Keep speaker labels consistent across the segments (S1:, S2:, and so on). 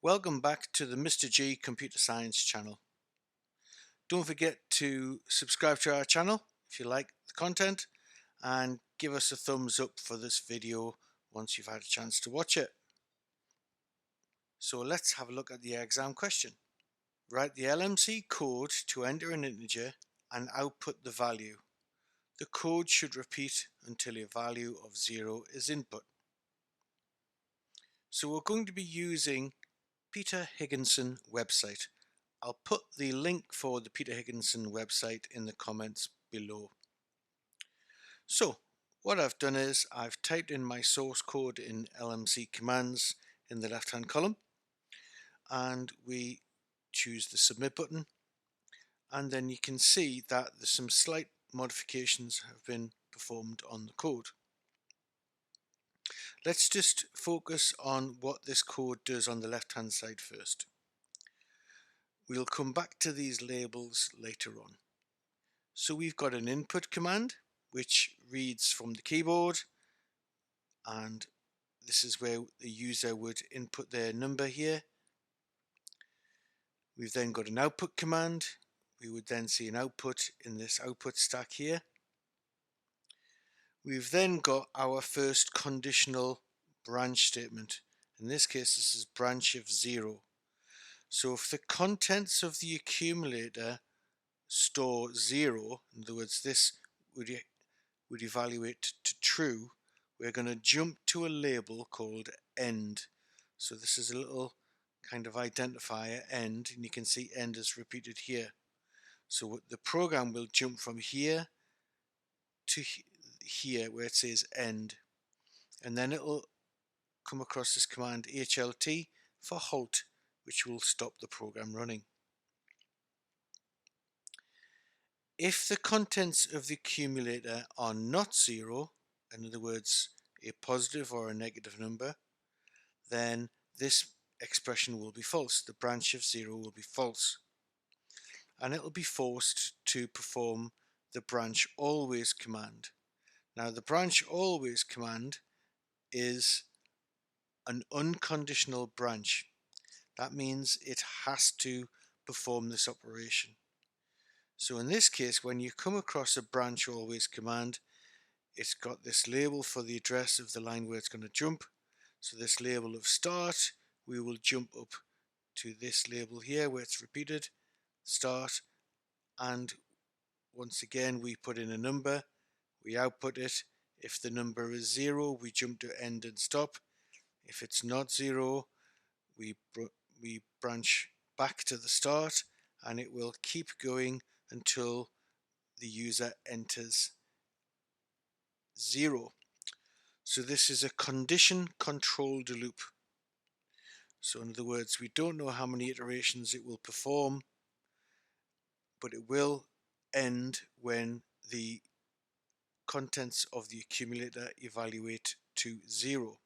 S1: Welcome back to the Mr. G Computer Science channel. Don't forget to subscribe to our channel if you like the content and give us a thumbs up for this video once you've had a chance to watch it. So let's have a look at the exam question. Write the LMC code to enter an integer and output the value. The code should repeat until a value of 0 is input. So we're going to be using Peter Higginson website. I'll put the link for the Peter Higginson website in the comments below. So what I've done is I've typed in my source code in LMC commands in the left hand column, and we choose the submit button, and then you can see that there's some slight modifications have been performed on the code. Let's just focus on what this code does on the left hand side first. We'll come back to these labels later on. So we've got an input command which reads from the keyboard, and this is where the user would input their number here. We've then got an output command. We would then see an output in this output stack here. We've then got our first conditional branch statement. In this case, this is branch of 0. So if the contents of the accumulator store 0, in other words, this would evaluate to true, we're going to jump to a label called end. So this is a little kind of identifier, end, and you can see end is repeated here. So the program will jump from here to here where it says end, and then it will come across this command HLT for halt, which will stop the program running. If the contents of the accumulator are not 0, in other words a positive or a negative number, then this expression will be false. The branch of 0 will be false, and it will be forced to perform the branch always command. Now the branch always command is an unconditional branch. That means it has to perform this operation. So in this case, when you come across a branch always command, it's got this label for the address of the line where it's going to jump. So this label of start, we will jump up to this label here where it's repeated, start, and once again we put in a number, we output it. If the number is 0, we jump to end and stop. If it's not 0, we branch back to the start, and it will keep going until the user enters 0. So this is a condition controlled loop. So in other words, we don't know how many iterations it will perform, but it will end when the contents of the accumulator evaluate to 0.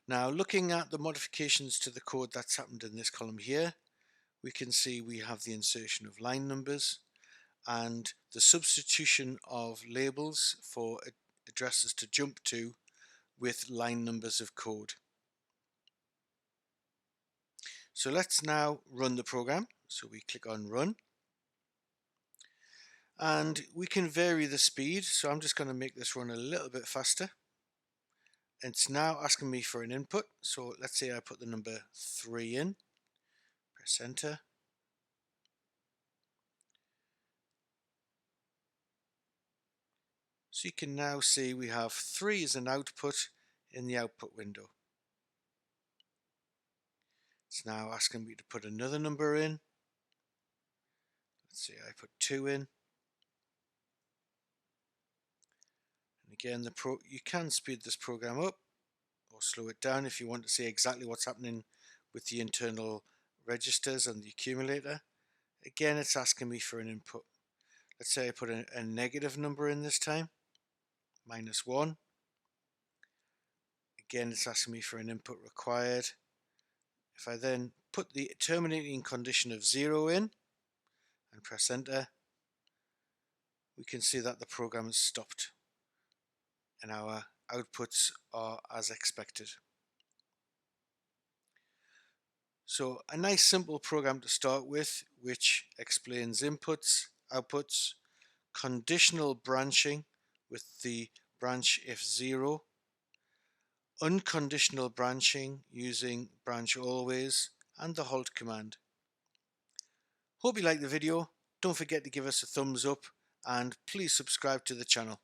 S1: Now looking at the modifications to the code that's happened in this column here, we can see we have the insertion of line numbers and the substitution of labels for addresses to jump to with line numbers of code. So let's now run the program. So we click on run, and we can vary the speed. So I'm just going to make this run a little bit faster. It's now asking me for an input. So let's say I put the number 3 in, press enter. So you can now see we have 3 as an output in the output window. It's now asking me to put another number in. Let's say I put 2 in. And again, you can speed this program up or slow it down if you want to see exactly what's happening with the internal registers and the accumulator. Again, it's asking me for an input. Let's say I put a negative number in this time, -1. Again, it's asking me for an input required. If I then put the terminating condition of 0 in and press enter, we can see that the program has stopped and our outputs are as expected. So a nice simple program to start with, which explains inputs, outputs, conditional branching with the branch if 0, unconditional branching using branch always, and the halt command. Hope you liked the video. Don't forget to give us a thumbs up and please subscribe to the channel.